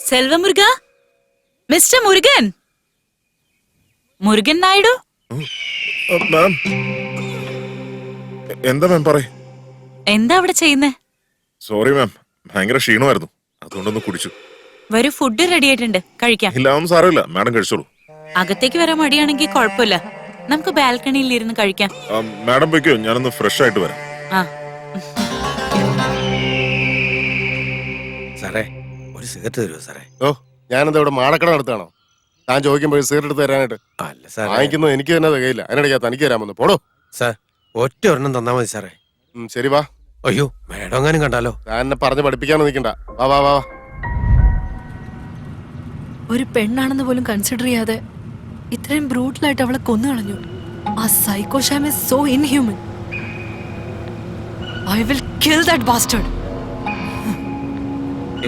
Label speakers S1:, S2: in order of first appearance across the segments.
S1: സെൽവമുരുക, mister Murugan, Murugan Naidu.
S2: മാം, എന്താ മാം പറയ്.
S1: എന്താ അവിടെ ചെയ്യുന്നേ?
S2: സോറി മാം, ഭയങ്കര ക്ഷീണമായിരുന്നു, അതുകൊണ്ടൊന്ന് കുടിച്ചു.
S1: വരൂ, ഫുഡ് റെഡി ആയിട്ടുണ്ട്, കഴിക്കാം.
S2: ഇല്ല ഒന്നും സാരമില്ല, മാഡം കഴിച്ചോളൂ.
S1: അകത്തേക്ക് വരാൻ മടിയാണെങ്കിൽ കുഴപ്പമില്ല, നമുക്ക് ബാൽക്കണിയിൽ ഇരുന്ന് കഴിക്കാം.
S2: മാഡം പോയിക്കോ, ഞാനൊന്ന് ഫ്രഷ് ആയിട്ട് വരാം.
S1: ആ
S3: സാറേ, ഒരു സിഗരറ്റ് തരുമോ സാറേ?
S4: ഓ, ഞാനെന്താ ഇവിടെ മാടക്കട നടത്താണോ? താൻ ചോദിക്കുമ്പോൾ സിഗരറ്റ് എടുത്ത് തരാനായിട്ട്?
S3: അല്ല സാറേ,
S4: വാങ്ങിക്കുന്നത് എനിക്ക് തന്നെ തികയില്ല, അതിനിടയ്ക്ക് തനിക്ക് തരാമെന്ന്. പോടോ
S3: സാർ, ഒറ്റ ഒരെണ്ണം തന്നാ മതി സാറേ.
S4: ശരി വാ.
S3: അയ്യോ, മേഡം എങ്ങാനും കണ്ടാലോ?
S4: താൻ എന്നെ പറഞ്ഞ് പഠിപ്പിക്കാനോ നിൽക്കണ്ട. വാ വാ വാ.
S5: ഒരു പെണ്ണാണെന്ന് പോലും കൺസിഡർ ചെയ്യാതെ ഇത്രയും ബ്രൂട്ടലായിട്ട് അവളെ കൊന്നു കളഞ്ഞു. ആ psycho Sham is so inhuman. I will kill that bastard.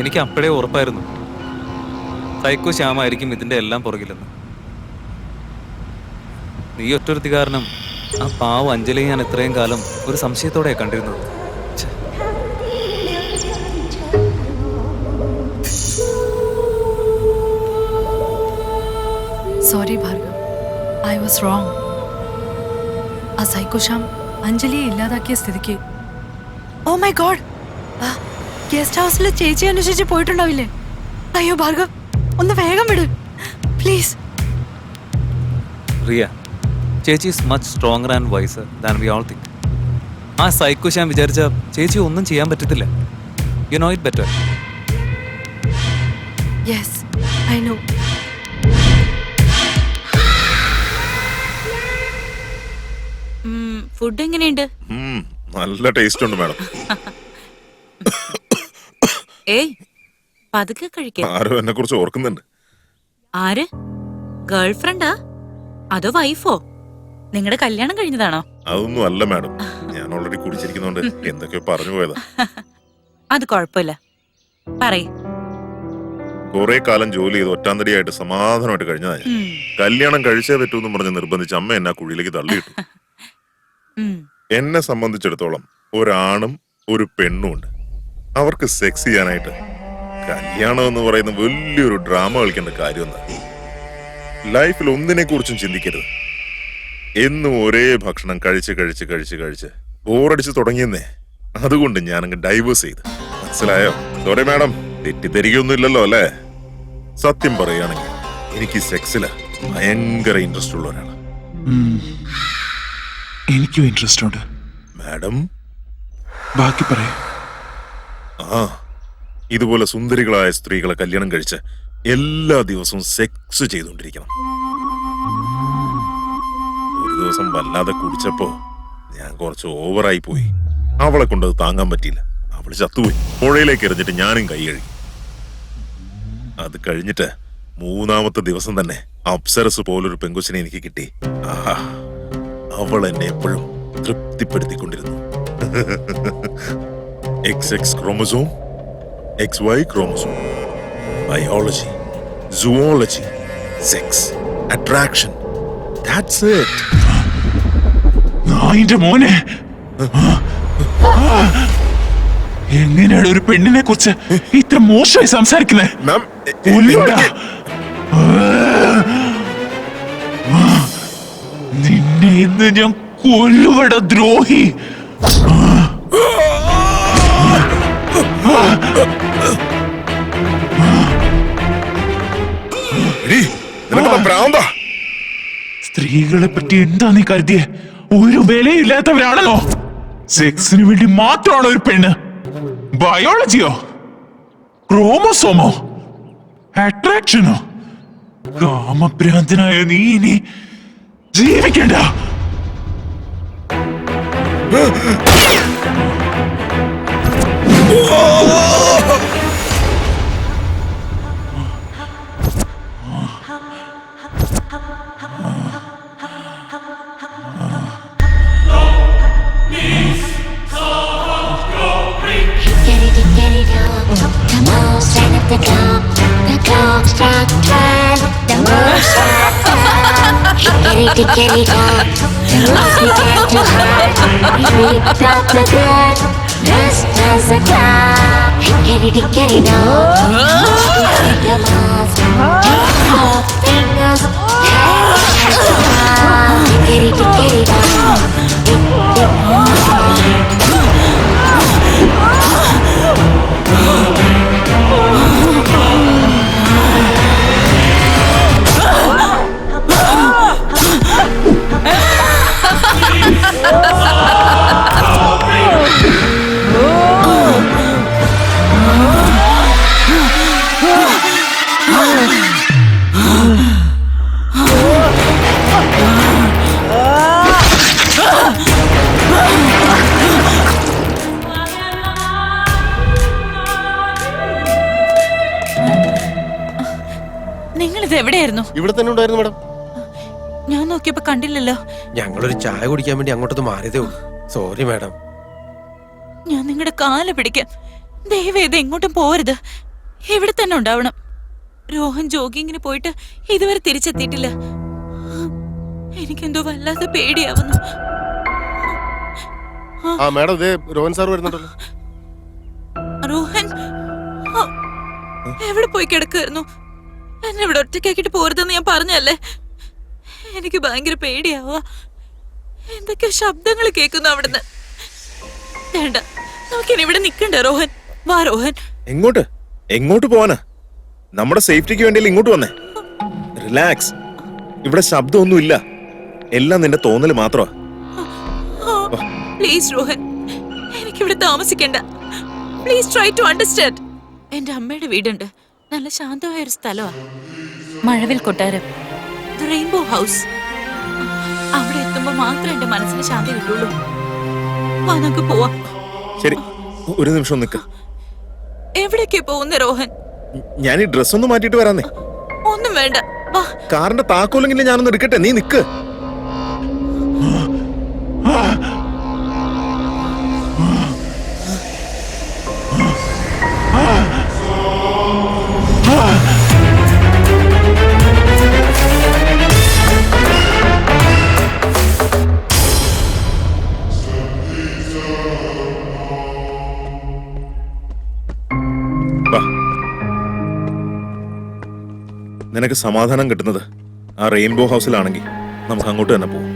S6: എനിക്ക് അപ്പോഴേ ഉറപ്പായിരുന്നു സൈക്കോ ശ്യാമായിരിക്കും ഇതിന്റെ എല്ലാം പുറകിലെന്ന്. നീ ഒറ്റൊരുത്തി കാരണം ആ പാവം അഞ്ജലി ഞാൻ ഇത്രയും കാലം ഒരു സംശയത്തോടെ കണ്ടിരുന്നത്.
S5: Sorry Bhargav, I was wrong. ആ സൈക്കോ ഷാം അഞ്ജലിയെ ഇല്ലാതാക്കിയ സ്ഥിതിക്ക്, ഓ മൈ ഗോഡ്, ഗസ്റ്റ് ഹൗസിൽ ചേച്ചി അന്വേഷിച്ച് പോയിട്ടുണ്ടാവില്ലേ? അയ്യോ ഭാർഗവ്, ഒന്ന് വേഗം വിട് പ്ലീസ്.
S6: റിയ, ചേച്ചി is much stronger and wiser than we all think. ആ സൈക്കോ ശ്യാം വിചാരിച്ച ചേച്ചി ഒന്നും ചെയ്യാൻ പറ്റത്തില്ല. You know it better.
S5: Yes, I know.
S1: Food എങ്ങനെയുണ്ട്?
S2: നല്ല ടേസ്റ്റ് ഉണ്ട് മാഡം.
S1: ഏയ്, പതുക്കെ കഴിക്കാം.
S2: ആരോ എന്നെ കുറിച്ച് ഓർക്കുന്നുണ്ട്.
S1: ആര്? ഗേൾ ഫ്രണ്ടാ അതോ വൈഫോ? നിങ്ങളുടെ കല്യാണം കഴിഞ്ഞതാണോ?
S2: അതൊന്നും അല്ല മാഡം, ഞാൻ ഓൾറെഡി കുടിച്ചിരിക്കുന്നോണ്ട് എന്തൊക്കെയോ പറഞ്ഞു പോയതാ.
S1: അത് കുഴപ്പമില്ല, പറയ്.
S2: കുറെ കാലം ജോലി ചെയ്ത് ഒറ്റാന്തടിയായിട്ട് സമാധാനമായിട്ട് കഴിഞ്ഞതാ ഞാൻ. കല്യാണം കഴിച്ചേ പറ്റൂന്ന് പറഞ്ഞ് നിർബന്ധിച്ച് അമ്മ എന്നെ ആ കുഴിയിലേക്ക് തള്ളിയിട്ടു. എന്നെ സംബന്ധിച്ചിടത്തോളം ഒരാണും ഒരു പെണ്ണും ഉണ്ട്. അവർക്ക് സെക്സ് ചെയ്യാനായിട്ട് കല്യാണം എന്ന് പറയുന്ന വലിയൊരു ഡ്രാമ കളിക്കേണ്ട കാര്യമൊന്നും. ലൈഫിൽ ഒന്നിനെ കുറിച്ചും ചിന്തിക്കരുത്. എന്നും ഒരേ ഭക്ഷണം കഴിച്ച് കഴിച്ച് കഴിച്ച് കഴിച്ച് ബോറടിച്ച് തുടങ്ങിയെന്നേ. അതുകൊണ്ട് ഞാനങ്ങ് ഡൈവേഴ്സ് ചെയ്ത്. മനസ്സിലായോ? സോറി മാഡം, തെറ്റിദ്ധരിക്കൊന്നും ഇല്ലല്ലോ അല്ലേ? സത്യം പറയുകയാണെങ്കിൽ എനിക്ക് സെക്സില് ഭയങ്കര ഇൻട്രസ്റ്റ് ഉള്ള ഒരാളാണ്.
S7: എനിക്കും ഇൻട്രസ്റ്റ് ഉണ്ട്.
S2: മാഡം
S7: ബാക്കി പറയേ.
S2: ഇതുപോലെ സുന്ദരികളായ സ്ത്രീകളെ കല്യാണം കഴിച്ച് എല്ലാ ദിവസവും സെക്സ് ചെയ്തുകൊണ്ടിരിക്കണം. ഒരു ദിവസം വല്ലാതെ കുടിച്ചപ്പോ ഞാൻ കുറച്ച് ഓവറായി പോയി. അവളെ കൊണ്ടത് താങ്ങാൻ പറ്റിയില്ല. അവള് ചത്തുപോയി. പുഴയിലേക്ക് എറിഞ്ഞിട്ട് ഞാനും കൈ കഴുകി. അത് കഴിഞ്ഞിട്ട് 3-ാമത്തെ ദിവസം തന്നെ അപ്സരസ് പോലൊരു പെങ്കൊച്ചിനെ എനിക്ക് കിട്ടി. ആഹാ, അവൾ എന്നെ എപ്പോഴും തൃപ്തിപ്പെടുത്തിക്കൊണ്ടിരുന്നു. XX chromosome, XY chromosome, biology, zoology, sex, attraction. That's it.
S7: നായിന്റെ മോനെ, എങ്ങനെയാണ് ഒരു പെണ്ണിനെ കുറിച്ച് ഇത്ര മോശമായി സംസാരിക്കുന്നത്? നിന്നെ ഇന്ന് ഞാൻ കൊല്ലുവട ദ്രോഹി. സ്ത്രീകളെ പറ്റി എന്താ നീ കരുതിയേ? ഒരു വിലയില്ലാത്തവരാണല്ലോ. സെക്സിന് വേണ്ടി മാത്രമാണോ ഒരു പെണ്ണ്? ബയോളജിയോ, ക്രോമസോമോ, അട്രാക്ഷനോ? കാമഭ്രാന്തനായ നീ ഇനി ജീവിക്കണ്ട.
S8: The clock struck 12. The moon struck 12. get it on. Things began to hurt. We picked up the good, just as a cloud. Get it on. We take the mask, your fingers, get it on.
S1: നിങ്ങളിത് എവിടെയായിരുന്നു?
S4: ഇവിടെ തന്നെ ഉണ്ടായിരുന്നു madam.
S1: ഞാൻ നോക്കിയപ്പോ കണ്ടില്ലല്ലോ.
S3: ഞങ്ങളൊരു ചായ കുടിക്കാൻ വേണ്ടി അങ്ങോട്ടൊന്ന് മാറിയതേ ഉള്ളൂ. Sorry madam.
S1: ഞാൻ നിങ്ങളുടെ കാല് പിടിക്കാം. ദയവേത് എങ്ങോട്ടും പോരുത്. ഇവിടെ തന്നെ ഉണ്ടാവണം. രോഹൻ ജോഗിങ്ങിന് പോയിട്ട് ഇതുവരെ തിരിച്ചെത്തിയിട്ടില്ല. എനിക്കെന്തോ വല്ലാതെ പേടിയാവുന്നു.
S4: ആ മാഡം ഇതേ രോഹൻ സാർ വരുന്നുണ്ടല്ലോ.
S1: രോഹൻ ആ, എവിടെ പോയി കിടക്കായിരുന്നു? എന്നെ ഇവിടെ ഒറ്റയ്ക്കാക്കിട്ട് പോരുതെന്ന് ഞാൻ പറഞ്ഞല്ലേ. എനിക്ക് ഭയങ്കര പേടിയാവുക. എന്തൊക്കെയോ ശബ്ദങ്ങൾ കേൾക്കുന്നു അവിടുന്ന്. വേണ്ട, നമുക്കിനി ഇവിടെ നിക്കണ്ട രോഹൻ. വാ രോഹൻ.
S2: എങ്ങോട്ട് എങ്ങോട്ട് പോവാനാ? നമ്മുടെ സേഫ്റ്റിക്ക് വേണ്ടിയല്ലേ ഇങ്ങോട്ട് വന്നേ. റിലാക്സ്. ഇവിടെ ശബ്ദമൊന്നുമില്ല. എല്ലാം നിന്റെ തോന്നല് മാത്രമാ.
S1: പ്ലീസ് രോഹൻ, എനിക്കിവിടെ താമസിക്കണ്ട. Please try to understand. എന്റെ അമ്മയുടെ വീടുണ്ട്. നല്ല ശാന്തമായ ഒരു സ്ഥലമാണ്. മഴവിൽ കൊട്ടാരം, റെയിൻബോ ഹൗസ്. അവിടെ എത്തുമ്പോ മാത്രമേ എന്റെ മനസ്സിന് ശാന്തി കിട്ടുള്ളൂ. വാ, നമുക്ക് പോവാം.
S2: ശരി, ഒരു നിമിഷം നിൽക്ക.
S1: എവിടേക്കാ പോകുന്ന രോഹൻ?
S2: ഞാൻ ഈ ഡ്രസ് ഒന്ന് മാറ്റിയിട്ട് വരാന്നേ.
S1: ഒന്നും വേണ്ട, വാ.
S2: കാറിന്റെ താക്കോലെങ്കിലും ഞാനൊന്ന് എടുക്കട്ടെ. നീ നിക്ക്. നിനക്ക് സമാധാനം കിട്ടുന്നത് ആ റെയിൻബോ ഹൗസിലാണെങ്കിൽ നമുക്ക് അങ്ങോട്ട് തന്നെ പോകും.